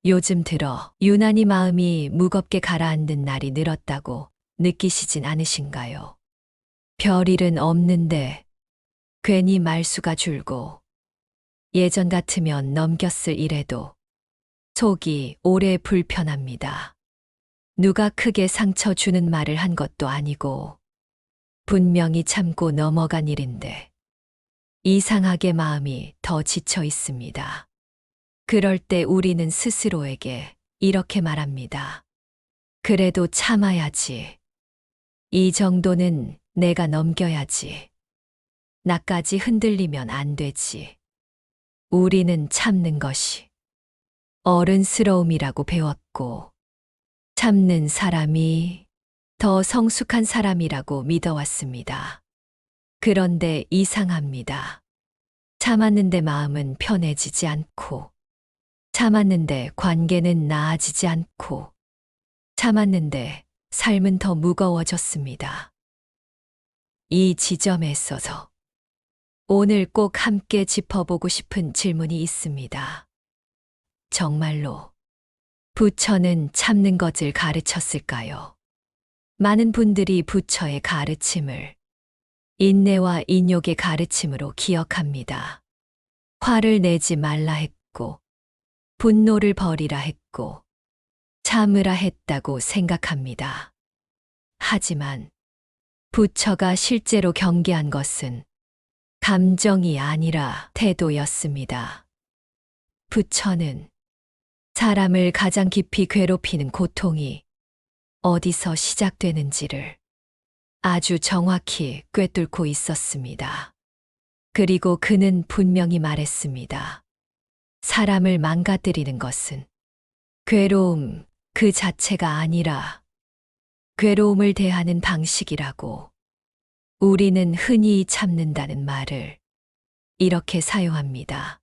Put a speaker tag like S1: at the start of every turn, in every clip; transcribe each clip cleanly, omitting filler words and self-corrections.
S1: 요즘 들어 유난히 마음이 무겁게 가라앉는 날이 늘었다고 느끼시진 않으신가요? 별일은 없는데 괜히 말수가 줄고 예전 같으면 넘겼을 일에도 속이 오래 불편합니다. 누가 크게 상처 주는 말을 한 것도 아니고 분명히 참고 넘어간 일인데 이상하게 마음이 더 지쳐 있습니다. 그럴 때 우리는 스스로에게 이렇게 말합니다. 그래도 참아야지. 이 정도는 내가 넘겨야지. 나까지 흔들리면 안 되지. 우리는 참는 것이 어른스러움이라고 배웠고, 참는 사람이 더 성숙한 사람이라고 믿어왔습니다. 그런데 이상합니다. 참았는데 마음은 편해지지 않고, 참았는데 관계는 나아지지 않고, 참았는데 삶은 더 무거워졌습니다. 이 지점에 있어서 오늘 꼭 함께 짚어보고 싶은 질문이 있습니다. 정말로 부처는 참는 것을 가르쳤을까요? 많은 분들이 부처의 가르침을 인내와 인욕의 가르침으로 기억합니다. 화를 내지 말라 했고, 분노를 버리라 했고, 참으라 했다고 생각합니다. 하지만 부처가 실제로 경계한 것은 감정이 아니라 태도였습니다. 부처는 사람을 가장 깊이 괴롭히는 고통이 어디서 시작되는지를 아주 정확히 꿰뚫고 있었습니다. 그리고 그는 분명히 말했습니다. 사람을 망가뜨리는 것은 괴로움 그 자체가 아니라 괴로움을 대하는 방식이라고. 우리는 흔히 참는다는 말을 이렇게 사용합니다.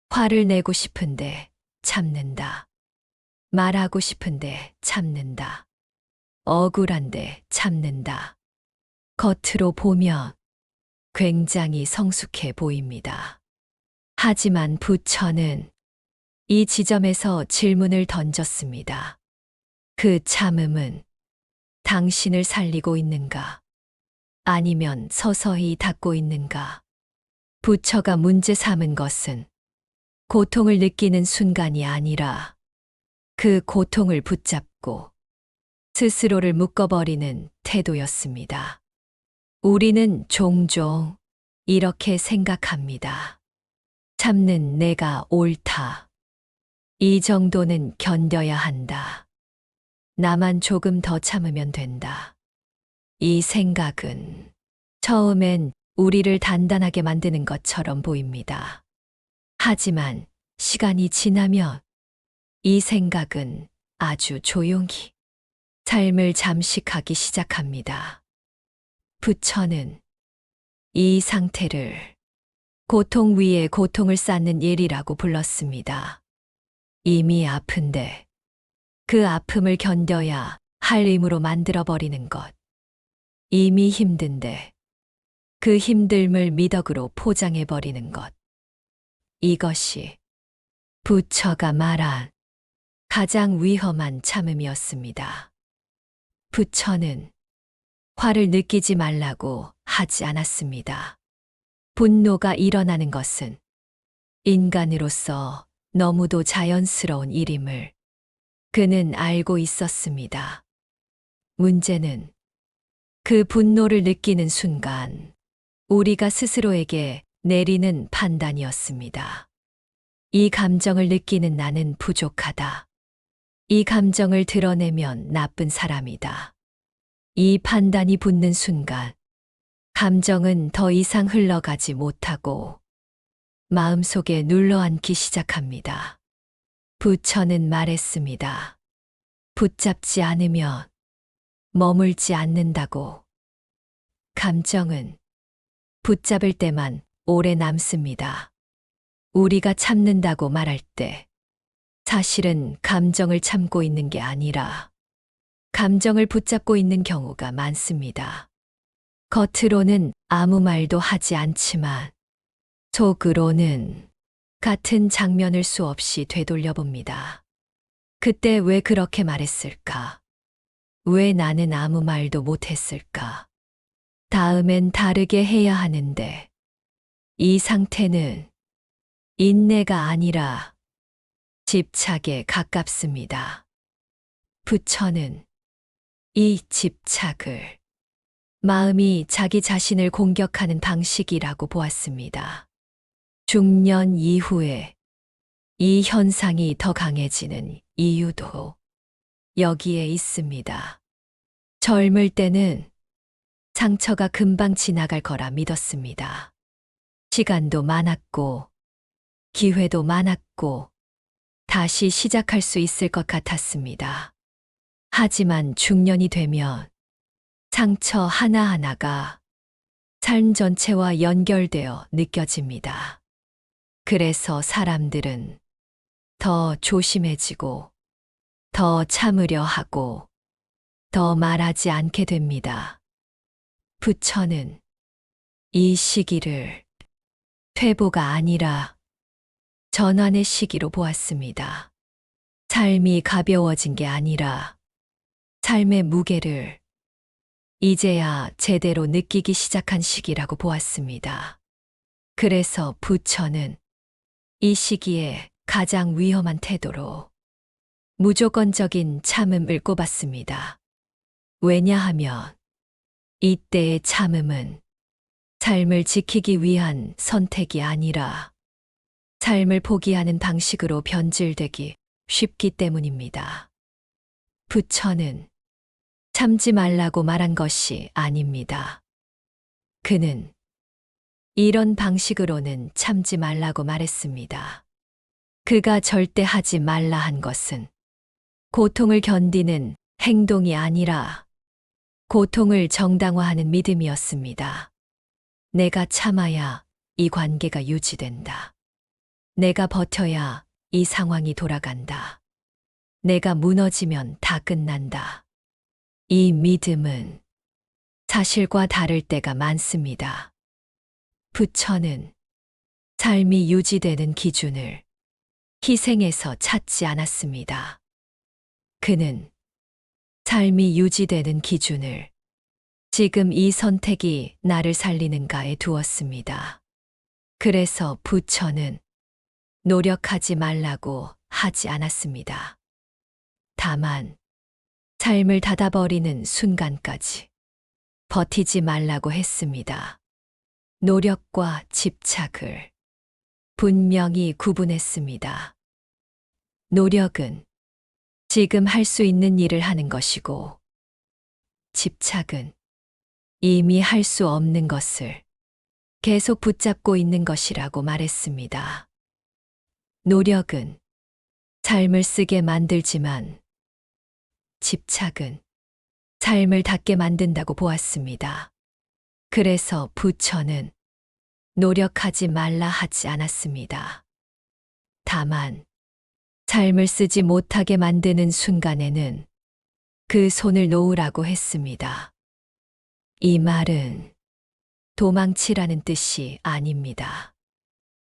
S1: 화를 내고 싶은데 참는다. 말하고 싶은데 참는다. 억울한데 참는다. 겉으로 보면 굉장히 성숙해 보입니다. 하지만 부처는 이 지점에서 질문을 던졌습니다. 그 참음은 당신을 살리고 있는가? 아니면 서서히 닫고 있는가? 부처가 문제 삼은 것은 고통을 느끼는 순간이 아니라 그 고통을 붙잡고 스스로를 묶어버리는 태도였습니다. 우리는 종종 이렇게 생각합니다. 참는 내가 옳다. 이 정도는 견뎌야 한다. 나만 조금 더 참으면 된다. 이 생각은 처음엔 우리를 단단하게 만드는 것처럼 보입니다. 하지만 시간이 지나면 이 생각은 아주 조용히 삶을 잠식하기 시작합니다. 부처는 이 상태를 고통 위에 고통을 쌓는 일이라고 불렀습니다. 이미 아픈데 그 아픔을 견뎌야 할 힘으로 만들어버리는 것. 이미 힘든데 그 힘듦을 미덕으로 포장해버리는 것. 이것이 부처가 말한 가장 위험한 참음이었습니다. 부처는 화를 느끼지 말라고 하지 않았습니다. 분노가 일어나는 것은 인간으로서 너무도 자연스러운 일임을 그는 알고 있었습니다. 문제는 그 분노를 느끼는 순간 우리가 스스로에게 내리는 판단이었습니다. 이 감정을 느끼는 나는 부족하다. 이 감정을 드러내면 나쁜 사람이다. 이 판단이 붙는 순간 감정은 더 이상 흘러가지 못하고 마음속에 눌러앉기 시작합니다. 부처는 말했습니다. 붙잡지 않으면 머물지 않는다고. 감정은 붙잡을 때만 오래 남습니다. 우리가 참는다고 말할 때 사실은 감정을 참고 있는 게 아니라 감정을 붙잡고 있는 경우가 많습니다. 겉으로는 아무 말도 하지 않지만 속으로는 같은 장면을 수없이 되돌려 봅니다. 그때 왜 그렇게 말했을까? 왜 나는 아무 말도 못했을까? 다음엔 다르게 해야 하는데, 이 상태는 인내가 아니라 집착에 가깝습니다. 부처는 이 집착을 마음이 자기 자신을 공격하는 방식이라고 보았습니다. 중년 이후에 이 현상이 더 강해지는 이유도 여기에 있습니다. 젊을 때는 상처가 금방 지나갈 거라 믿었습니다. 시간도 많았고, 기회도 많았고, 다시 시작할 수 있을 것 같았습니다. 하지만 중년이 되면 상처 하나하나가 삶 전체와 연결되어 느껴집니다. 그래서 사람들은 더 조심해지고, 더 참으려 하고, 더 말하지 않게 됩니다. 부처는 이 시기를 퇴보가 아니라 전환의 시기로 보았습니다. 삶이 가벼워진 게 아니라 삶의 무게를 이제야 제대로 느끼기 시작한 시기라고 보았습니다. 그래서 부처는 이 시기에 가장 위험한 태도로 무조건적인 참음을 꼽았습니다. 왜냐하면 이때의 참음은 삶을 지키기 위한 선택이 아니라 삶을 포기하는 방식으로 변질되기 쉽기 때문입니다. 부처는 참지 말라고 말한 것이 아닙니다. 그는 이런 방식으로는 참지 말라고 말했습니다. 그가 절대 하지 말라 한 것은 고통을 견디는 행동이 아니라 고통을 정당화하는 믿음이었습니다. 내가 참아야 이 관계가 유지된다. 내가 버텨야 이 상황이 돌아간다. 내가 무너지면 다 끝난다. 이 믿음은 사실과 다를 때가 많습니다. 부처는 삶이 유지되는 기준을 희생에서 찾지 않았습니다. 그는 삶이 유지되는 기준을 지금 이 선택이 나를 살리는가에 두었습니다. 그래서 부처는 노력하지 말라고 하지 않았습니다. 다만 삶을 닫아버리는 순간까지 버티지 말라고 했습니다. 노력과 집착을 분명히 구분했습니다. 노력은 지금 할 수 있는 일을 하는 것이고, 집착은 이미 할 수 없는 것을 계속 붙잡고 있는 것이라고 말했습니다. 노력은 삶을 쓰게 만들지만, 집착은 삶을 닫게 만든다고 보았습니다. 그래서 부처는 노력하지 말라 하지 않았습니다. 다만, 삶을 쓰지 못하게 만드는 순간에는 그 손을 놓으라고 했습니다. 이 말은 도망치라는 뜻이 아닙니다.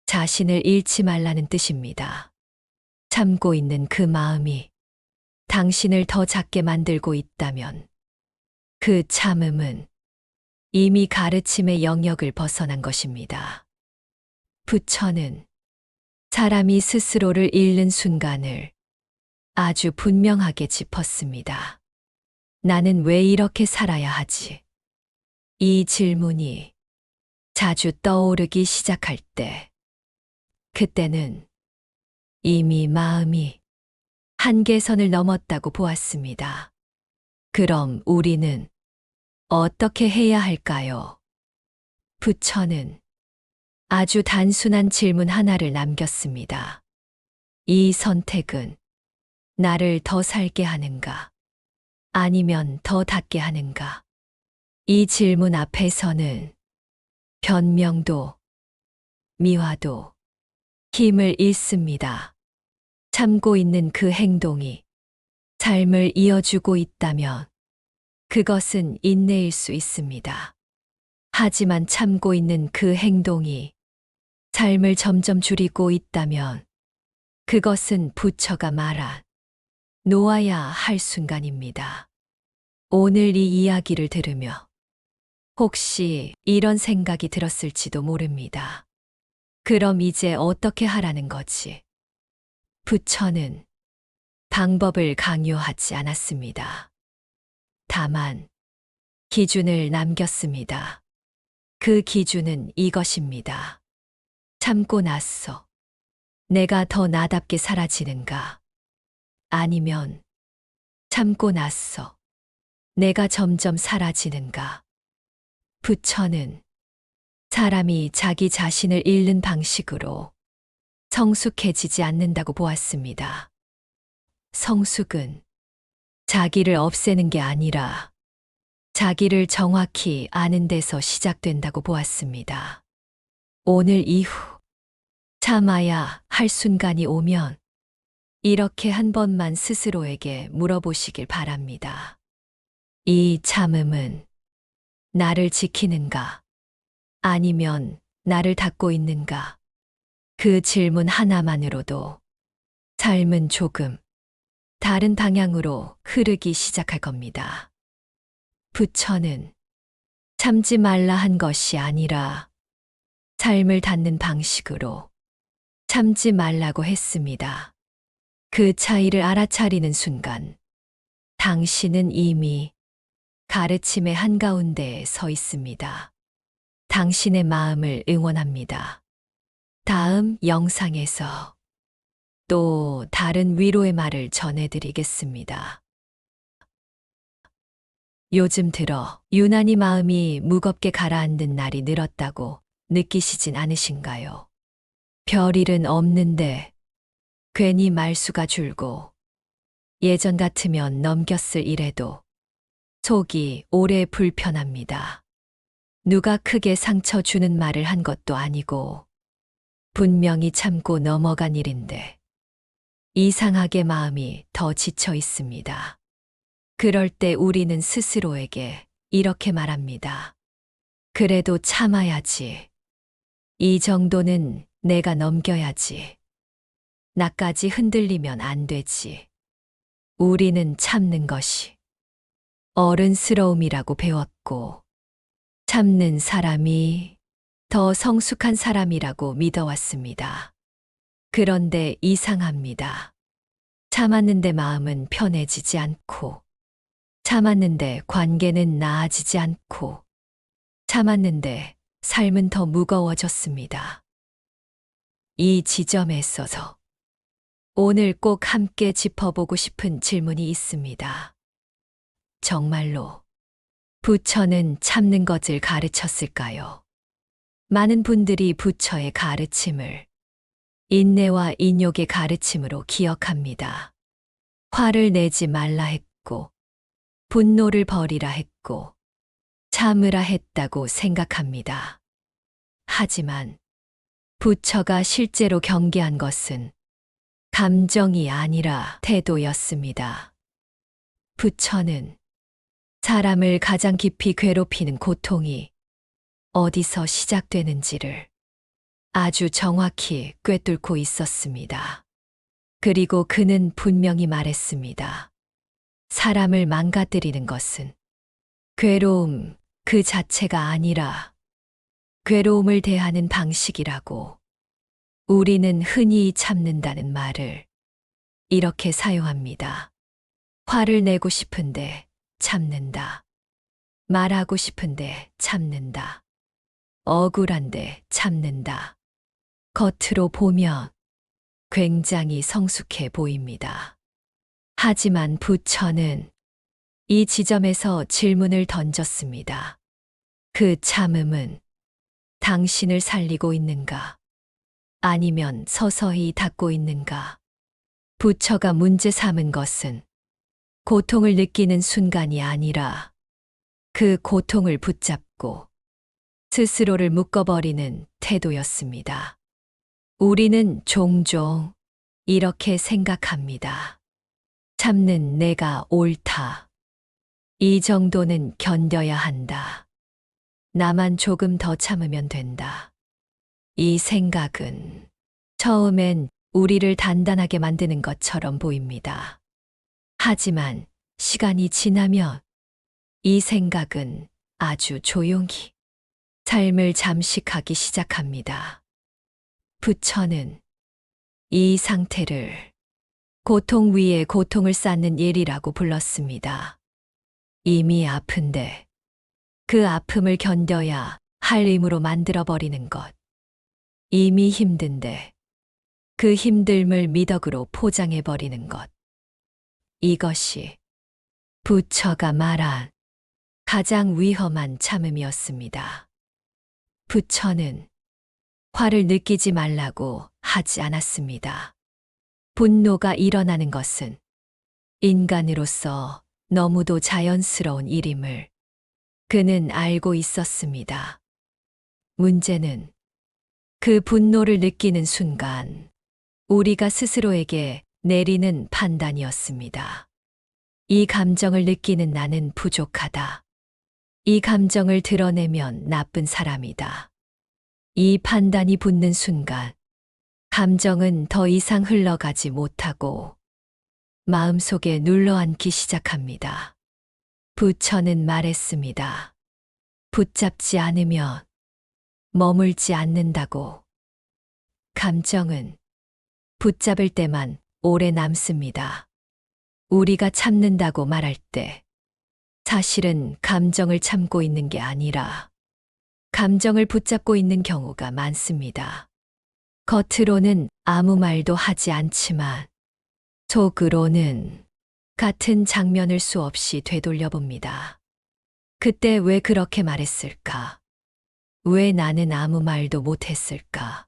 S1: 자신을 잃지 말라는 뜻입니다. 참고 있는 그 마음이 당신을 더 작게 만들고 있다면 그 참음은 이미 가르침의 영역을 벗어난 것입니다. 부처는 사람이 스스로를 잃는 순간을 아주 분명하게 짚었습니다. 나는 왜 이렇게 살아야 하지? 이 질문이 자주 떠오르기 시작할 때, 그때는 이미 마음이 한계선을 넘었다고 보았습니다. 그럼 우리는 어떻게 해야 할까요? 부처는 아주 단순한 질문 하나를 남겼습니다. 이 선택은 나를 더 살게 하는가? 아니면 더 닫게 하는가? 이 질문 앞에서는 변명도, 미화도 힘을 잃습니다. 참고 있는 그 행동이 삶을 이어주고 있다면 그것은 인내일 수 있습니다. 하지만 참고 있는 그 행동이 삶을 점점 줄이고 있다면 그것은 부처가 말한 놓아야 할 순간입니다. 오늘 이 이야기를 들으며 혹시 이런 생각이 들었을지도 모릅니다. 그럼 이제 어떻게 하라는 거지? 부처는 방법을 강요하지 않았습니다. 다만 기준을 남겼습니다. 그 기준은 이것입니다. 참고 나서 내가 더 나답게 사라지는가? 아니면 참고 나서 내가 점점 사라지는가? 부처는 사람이 자기 자신을 잃는 방식으로 성숙해지지 않는다고 보았습니다. 성숙은 자기를 없애는 게 아니라 자기를 정확히 아는 데서 시작된다고 보았습니다. 오늘 이후 참아야 할 순간이 오면 이렇게 한 번만 스스로에게 물어보시길 바랍니다. 이 참음은 나를 지키는가? 아니면 나를 닫고 있는가? 그 질문 하나만으로도 삶은 조금 다른 방향으로 흐르기 시작할 겁니다. 부처는 참지 말라 한 것이 아니라 삶을 닫는 방식으로 참지 말라고 했습니다. 그 차이를 알아차리는 순간 당신은 이미 가르침의 한가운데에 서 있습니다. 당신의 마음을 응원합니다. 다음 영상에서 또 다른 위로의 말을 전해드리겠습니다. 요즘 들어 유난히 마음이 무겁게 가라앉는 날이 늘었다고 느끼시진 않으신가요? 별일은 없는데 괜히 말수가 줄고 예전 같으면 넘겼을 일에도 속이 오래 불편합니다. 누가 크게 상처 주는 말을 한 것도 아니고 분명히 참고 넘어간 일인데 이상하게 마음이 더 지쳐 있습니다. 그럴 때 우리는 스스로에게 이렇게 말합니다. 그래도 참아야지. 이 정도는 내가 넘겨야지. 나까지 흔들리면 안 되지. 우리는 참는 것이 어른스러움이라고 배웠고 참는 사람이 더 성숙한 사람이라고 믿어왔습니다. 그런데 이상합니다. 참았는데 마음은 편해지지 않고 참았는데 관계는 나아지지 않고 참았는데 삶은 더 무거워졌습니다. 이 지점에 있어서 오늘 꼭 함께 짚어보고 싶은 질문이 있습니다. 정말로 부처는 참는 것을 가르쳤을까요? 많은 분들이 부처의 가르침을 인내와 인욕의 가르침으로 기억합니다. 화를 내지 말라 했고, 분노를 버리라 했고, 참으라 했다고 생각합니다. 하지만 부처가 실제로 경계한 것은 감정이 아니라 태도였습니다. 부처는 사람을 가장 깊이 괴롭히는 고통이 어디서 시작되는지를 아주 정확히 꿰뚫고 있었습니다. 그리고 그는 분명히 말했습니다. 사람을 망가뜨리는 것은 괴로움 그 자체가 아니라 괴로움을 대하는 방식이라고. 우리는 흔히 참는다는 말을 이렇게 사용합니다. 화를 내고 싶은데 참는다. 말하고 싶은데 참는다. 억울한데 참는다. 겉으로 보면 굉장히 성숙해 보입니다. 하지만 부처는 이 지점에서 질문을 던졌습니다. 그 참음은 당신을 살리고 있는가? 아니면 서서히 닫고 있는가? 부처가 문제 삼은 것은 고통을 느끼는 순간이 아니라 그 고통을 붙잡고 스스로를 묶어버리는 태도였습니다. 우리는 종종 이렇게 생각합니다. 참는 내가 옳다. 이 정도는 견뎌야 한다. 나만 조금 더 참으면 된다. 이 생각은 처음엔 우리를 단단하게 만드는 것처럼 보입니다. 하지만 시간이 지나면 이 생각은 아주 조용히 삶을 잠식하기 시작합니다. 부처는 이 상태를 고통 위에 고통을 쌓는 일이라고 불렀습니다. 이미 아픈데 그 아픔을 견뎌야 할 힘으로 만들어버리는 것. 이미 힘든데 그 힘듦을 미덕으로 포장해버리는 것. 이것이 부처가 말한 가장 위험한 참음이었습니다. 부처는 화를 느끼지 말라고 하지 않았습니다. 분노가 일어나는 것은 인간으로서 너무도 자연스러운 일임을 그는 알고 있었습니다. 문제는 그 분노를 느끼는 순간 우리가 스스로에게 내리는 판단이었습니다. 이 감정을 느끼는 나는 부족하다. 이 감정을 드러내면 나쁜 사람이다. 이 판단이 붙는 순간 감정은 더 이상 흘러가지 못하고 마음속에 눌러앉기 시작합니다. 부처는 말했습니다. 붙잡지 않으면 머물지 않는다고. 감정은 붙잡을 때만 오래 남습니다. 우리가 참는다고 말할 때 사실은 감정을 참고 있는 게 아니라 감정을 붙잡고 있는 경우가 많습니다. 겉으로는 아무 말도 하지 않지만 속으로는 같은 장면을 수없이 되돌려봅니다. 그때 왜 그렇게 말했을까? 왜 나는 아무 말도 못했을까?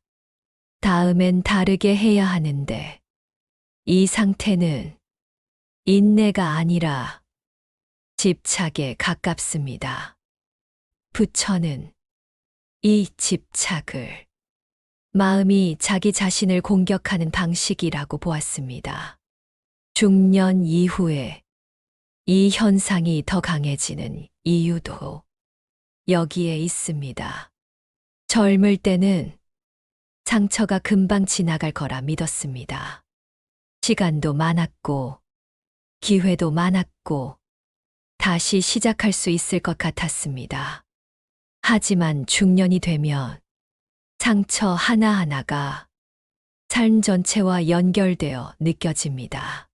S1: 다음엔 다르게 해야 하는데 이 상태는 인내가 아니라 집착에 가깝습니다. 부처는 이 집착을 마음이 자기 자신을 공격하는 방식이라고 보았습니다. 중년 이후에 이 현상이 더 강해지는 이유도 여기에 있습니다. 젊을 때는 상처가 금방 지나갈 거라 믿었습니다. 시간도 많았고, 기회도 많았고, 다시 시작할 수 있을 것 같았습니다. 하지만 중년이 되면 상처 하나하나가 삶 전체와 연결되어 느껴집니다.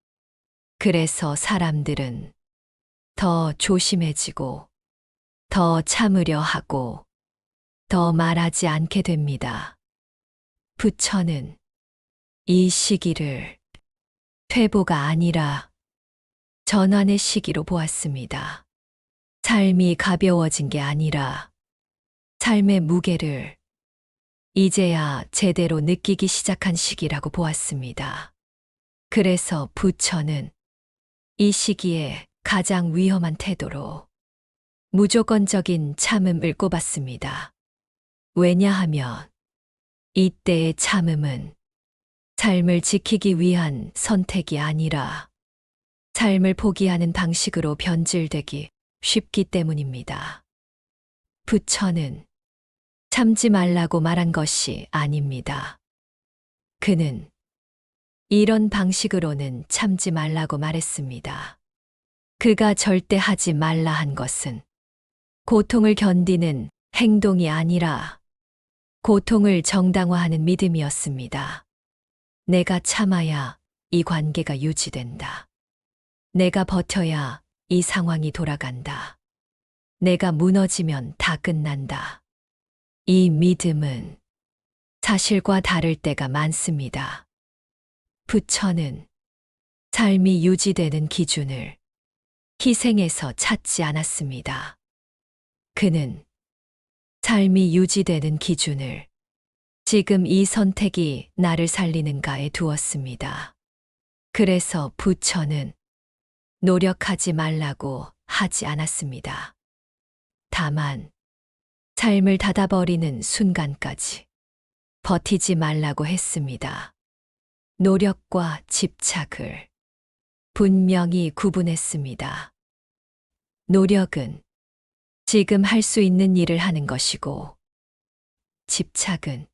S1: 그래서 사람들은 더 조심해지고, 더 참으려 하고, 더 말하지 않게 됩니다. 부처는 이 시기를 퇴보가 아니라 전환의 시기로 보았습니다. 삶이 가벼워진 게 아니라 삶의 무게를 이제야 제대로 느끼기 시작한 시기라고 보았습니다. 그래서 부처는 이 시기에 가장 위험한 태도로 무조건적인 참음을 꼽았습니다. 왜냐하면 이때의 참음은 삶을 지키기 위한 선택이 아니라 삶을 포기하는 방식으로 변질되기 쉽기 때문입니다. 부처는 참지 말라고 말한 것이 아닙니다. 그는 이런 방식으로는 참지 말라고 말했습니다. 그가 절대 하지 말라 한 것은 고통을 견디는 행동이 아니라 고통을 정당화하는 믿음이었습니다. 내가 참아야 이 관계가 유지된다. 내가 버텨야 이 상황이 돌아간다. 내가 무너지면 다 끝난다. 이 믿음은 사실과 다를 때가 많습니다. 부처는 삶이 유지되는 기준을 희생에서 찾지 않았습니다. 그는 삶이 유지되는 기준을 지금 이 선택이 나를 살리는가에 두었습니다. 그래서 부처는 노력하지 말라고 하지 않았습니다. 다만 삶을 닫아버리는 순간까지 버티지 말라고 했습니다. 노력과 집착을 분명히 구분했습니다. 노력은 지금 할 수 있는 일을 하는 것이고, 집착은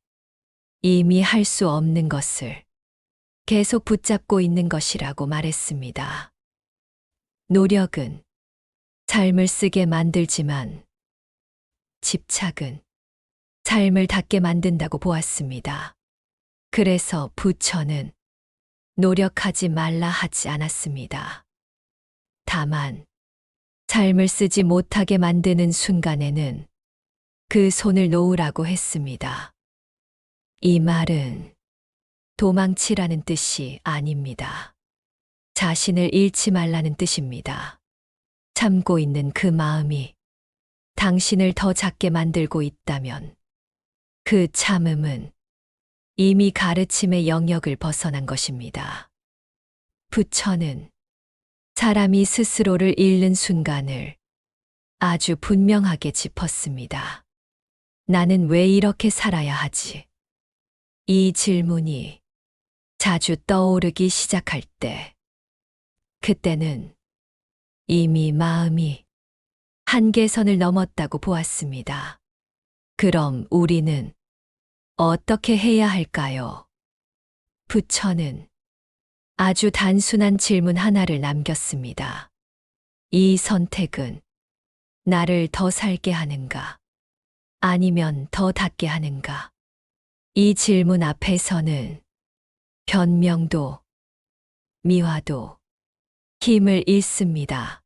S1: 이미 할 수 없는 것을 계속 붙잡고 있는 것이라고 말했습니다. 노력은 삶을 쓰게 만들지만 집착은 삶을 닫게 만든다고 보았습니다. 그래서 부처는 노력하지 말라 하지 않았습니다. 다만 삶을 쓰지 못하게 만드는 순간에는 그 손을 놓으라고 했습니다. 이 말은 도망치라는 뜻이 아닙니다. 자신을 잃지 말라는 뜻입니다. 참고 있는 그 마음이 당신을 더 작게 만들고 있다면 그 참음은 이미 가르침의 영역을 벗어난 것입니다. 부처는 사람이 스스로를 잃는 순간을 아주 분명하게 짚었습니다. 나는 왜 이렇게 살아야 하지? 이 질문이 자주 떠오르기 시작할 때, 그때는 이미 마음이 한계선을 넘었다고 보았습니다. 그럼 우리는 어떻게 해야 할까요? 부처는 아주 단순한 질문 하나를 남겼습니다. 이 선택은 나를 더 살게 하는가? 아니면 더 닫게 하는가? 이 질문 앞에서는 변명도, 미화도 힘을 잃습니다.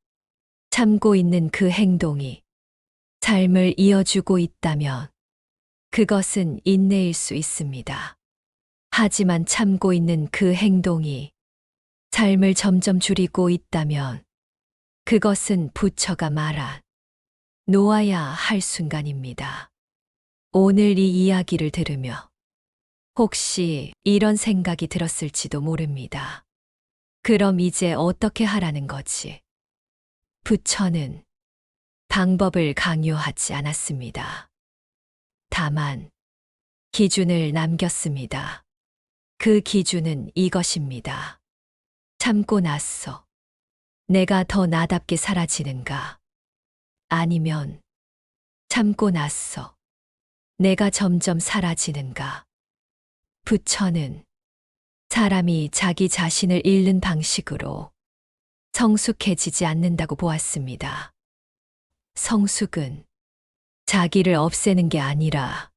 S1: 참고 있는 그 행동이 삶을 이어주고 있다면 그것은 인내일 수 있습니다. 하지만 참고 있는 그 행동이 삶을 점점 줄이고 있다면 그것은 부처가 말한 놓아야 할 순간입니다. 오늘 이 이야기를 들으며 혹시 이런 생각이 들었을지도 모릅니다. 그럼 이제 어떻게 하라는 거지? 부처는 방법을 강요하지 않았습니다. 다만 기준을 남겼습니다. 그 기준은 이것입니다. 참고 나서 내가 더 나답게 사라지는가? 아니면 참고 나서 내가 점점 사라지는가? 부처는 사람이 자기 자신을 잃는 방식으로 성숙해지지 않는다고 보았습니다. 성숙은 자기를 없애는 게 아니라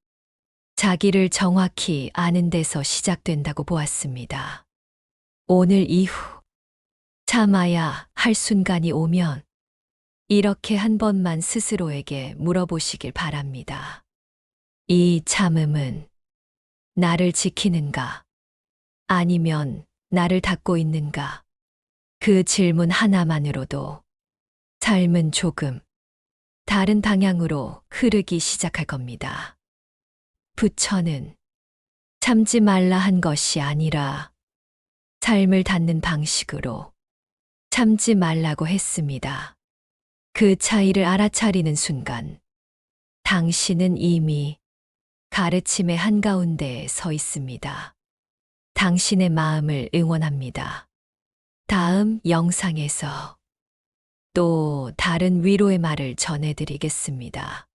S1: 자기를 정확히 아는 데서 시작된다고 보았습니다. 오늘 이후 참아야 할 순간이 오면 이렇게 한 번만 스스로에게 물어보시길 바랍니다. 이 참음은 나를 지키는가? 아니면 나를 닫고 있는가? 그 질문 하나만으로도 삶은 조금 다른 방향으로 흐르기 시작할 겁니다. 부처는 참지 말라 한 것이 아니라 삶을 닫는 방식으로 참지 말라고 했습니다. 그 차이를 알아차리는 순간 당신은 이미 가르침의 한가운데에 서 있습니다. 당신의 마음을 응원합니다. 다음 영상에서 또 다른 위로의 말을 전해드리겠습니다.